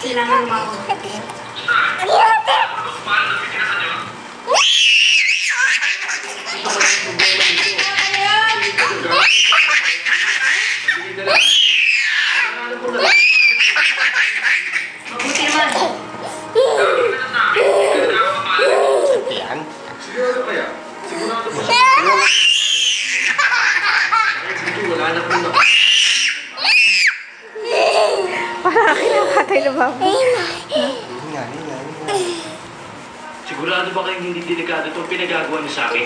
Kailangan mo. Mabuti naman. Yan. Sigurado kaya? Sigurado mo siya? Wala na po na. Parang kinakatay na baboy. Hinga. Sigurado ba kayong hindi delikado itong pinagagawa niyo sa akin?